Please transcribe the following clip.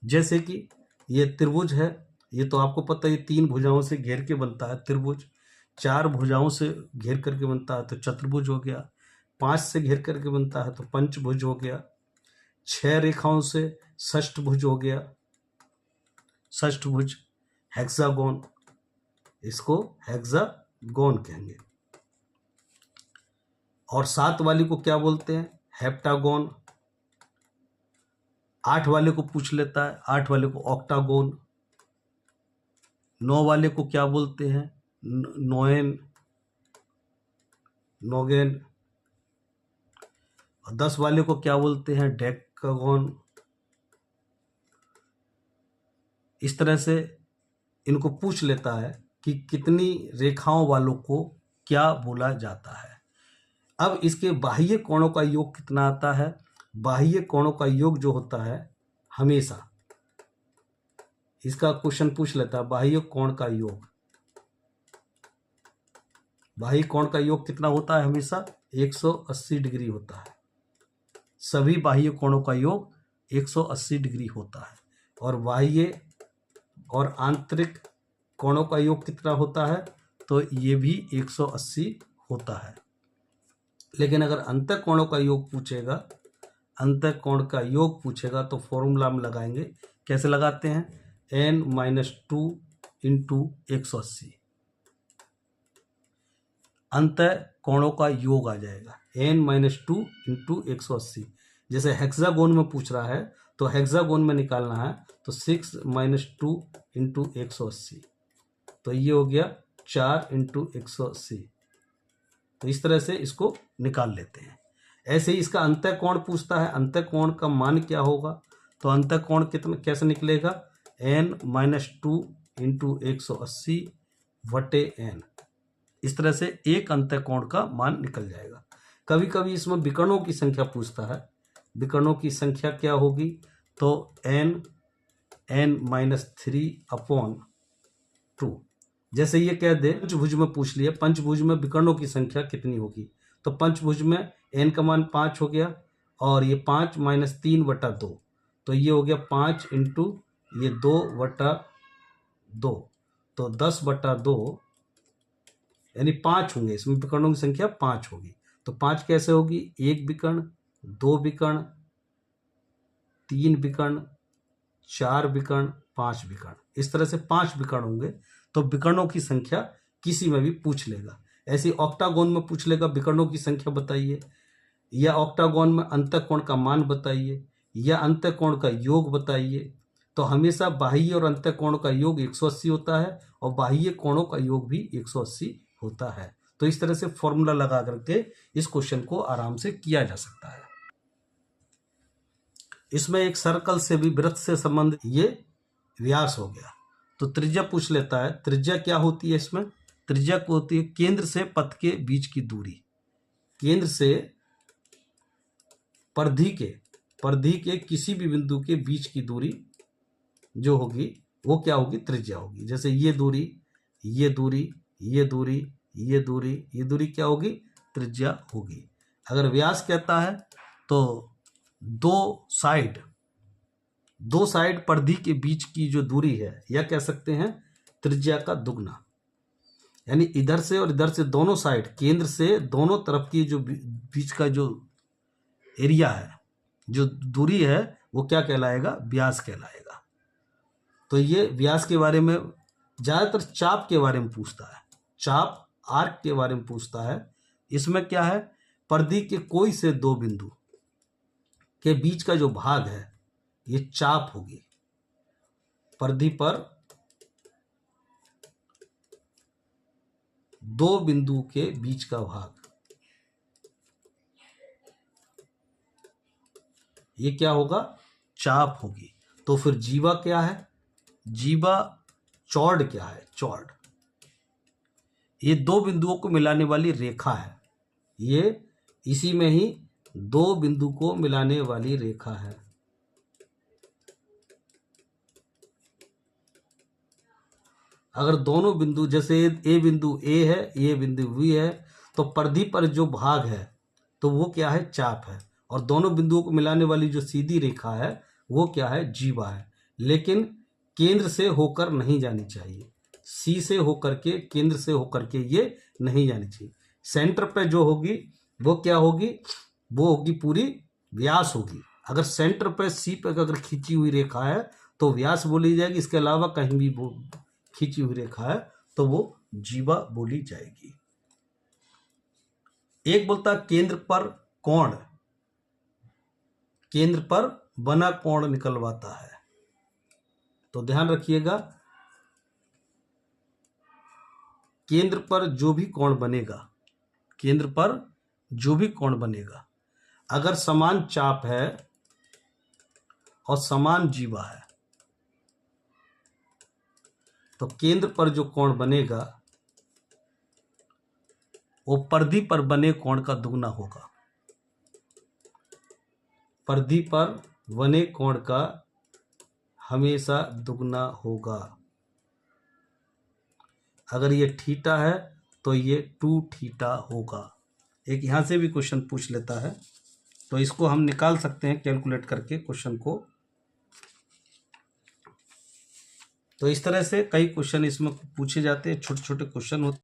जैसे कि ये त्रिभुज है, ये तो आपको पता है, ये 3 भुजाओं से घेर के बनता है त्रिभुज, 4 भुजाओं से घेर करके बनता है तो चतुर्भुज हो गया, 5 से घेर करके बनता है तो पंचभुज हो गया, 6 रेखाओं से षष्ठभुज हो गया, षष्ठभुज, हेक्सागोन, इसको हेक्सागोन कहेंगे। और 7 वाली को क्या बोलते हैं? हेप्टागोन। 8 वाले को पूछ लेता है, 8 वाले को ऑक्टागोन। 9 वाले को क्या बोलते हैं? नोएन, नोगेन। और 10 वाले को क्या बोलते हैं? डेकागोन। इस तरह से इनको पूछ लेता है कि कितनी रेखाओं वालों को क्या बोला जाता है। अब इसके बाह्य कोणों का योग कितना आता है? बाह्य कोणों का योग जो होता है, हमेशा इसका क्वेश्चन पूछ लेता है, बाह्य कोण का योग, बाह्य कोण का योग कितना होता है? हमेशा 180 डिग्री होता है। सभी बाह्य कोणों का योग 180 डिग्री होता है। और बाह्य और आंतरिक कोणों का योग कितना होता है? तो ये भी 180 होता है। लेकिन अगर अंतःकोणों का योग पूछेगा, अंतःकोण का योग पूछेगा तो फॉर्मूला हम लगाएंगे। कैसे लगाते हैं? n-2 इंटू 180, अंतःकोणों का योग आ जाएगा n-2 इंटू 180। जैसे हेक्सागोन में पूछ रहा है तो हेक्सागोन में निकालना है तो 6-2 इंटू 180, तो ये हो गया 4 इंटू 180। तो इस तरह से इसको निकाल लेते हैं। ऐसे ही इसका अंतःकोण पूछता है, अंतःकोण का मान क्या होगा? तो अंतःकोण कितना कैसे निकलेगा? n-2 इंटू 180 बटे n। इस तरह से एक अंतःकोण का मान निकल जाएगा। कभी कभी इसमें विकर्णों की संख्या पूछता है। विकर्णों की संख्या क्या होगी? तो n-3/2। जैसे ये कह दे पंचभुज में पूछ लिया, पंचभुज में विकर्णों की संख्या कितनी होगी? तो पंचभुज में n का मान 5 हो गया और ये 5 - 3/2, तो ये हो गया 5 इंटू ये 2/2, तो 10/2 यानी 5 होंगे। इसमें विकर्णों की संख्या 5 होगी। तो 5 कैसे होगी? 1 विकर्ण, 2 विकर्ण, 3 विकर्ण, 4 विकर्ण, 5 विकर्ण। इस तरह से 5 विकर्ण होंगे। तो विकर्णों की संख्या किसी में भी पूछ लेगा। ऐसे ऑक्टागोन में पूछ लेगा विकर्णों की संख्या बताइए, या ऑक्टागोन में अंतःकोण का मान बताइए, या अंतःकोण का योग बताइए। तो हमेशा बाह्य और अंतःकोण का योग 180 होता है और बाह्य कोणों का योग भी 180 होता है। तो इस तरह से फॉर्मूला लगा करके इस क्वेश्चन को आराम से किया जा सकता है। इसमें एक सर्कल से भी वृत्त से संबंधित ये व्यास हो गया। तो त्रिज्या पूछ लेता है। त्रिज्या क्या होती है? इसमें त्रिज्या को होती है केंद्र से पथ के बीच की दूरी। केंद्र से परिधि के किसी भी बिंदु के बीच की दूरी जो होगी वो क्या होगी? त्रिज्या होगी। जैसे ये दूरी, ये दूरी, ये दूरी, ये दूरी, ये दूरी क्या होगी? त्रिज्या होगी। अगर व्यास कहता है तो दो साइड परिधि के बीच की जो दूरी है या कह सकते हैं त्रिज्या का दुगना। यानी इधर से और इधर से दोनों साइड, केंद्र से दोनों तरफ की जो बीच का जो एरिया है, जो दूरी है, वो क्या कहलाएगा? व्यास कहलाएगा। तो ये व्यास के बारे में ज़्यादातर चाप के बारे में पूछता है, चाप आर्क के बारे में पूछता है। इसमें क्या है? परिधि के कोई से दो बिंदु के बीच का जो भाग है ये चाप होगी। परिधि पर दो बिंदु के बीच का भाग, ये क्या होगा? चाप होगी। तो फिर जीवा क्या है? जीवा चौड़ क्या है? चौड़ ये दो बिंदुओं को मिलाने वाली रेखा है। ये इसी में ही दो बिंदु को मिलाने वाली रेखा है। अगर दोनों बिंदु, जैसे ए बिंदु ए है, ये बिंदु बी है, तो परिधि पर जो भाग है तो वो क्या है? चाप है। और दोनों बिंदुओं को मिलाने वाली जो सीधी रेखा है वो क्या है? जीवा है। लेकिन केंद्र से होकर नहीं जानी चाहिए। सी से होकर के, केंद्र से होकर के ये नहीं जानी चाहिए। सेंटर पे जो होगी वो क्या होगी, वो होगी पूरी व्यास होगी। अगर सेंटर पे सी पे अगर खींची हुई रेखा है तो व्यास बोली जाएगी, इसके अलावा कहीं भी वो खींची हुई रेखा है तो वो जीवा बोली जाएगी। एक बोलता केंद्र पर कोण, केंद्र पर बना कोण निकलवाता है। तो ध्यान रखिएगा, केंद्र पर जो भी कोण बनेगा, केंद्र पर जो भी कोण बनेगा, अगर समान चाप है और समान जीवा है तो केंद्र पर जो कोण बनेगा वो परिधि पर बने कोण का दुगना होगा। परिधि पर बने कोण का हमेशा दुगना होगा। अगर ये थीटा है तो ये 2 थीटा होगा। एक यहाँ से भी क्वेश्चन पूछ लेता है तो इसको हम निकाल सकते हैं कैलकुलेट करके क्वेश्चन को। तो इस तरह से कई क्वेश्चन इसमें पूछे जाते हैं, छोटे छोटे क्वेश्चन होते हैं।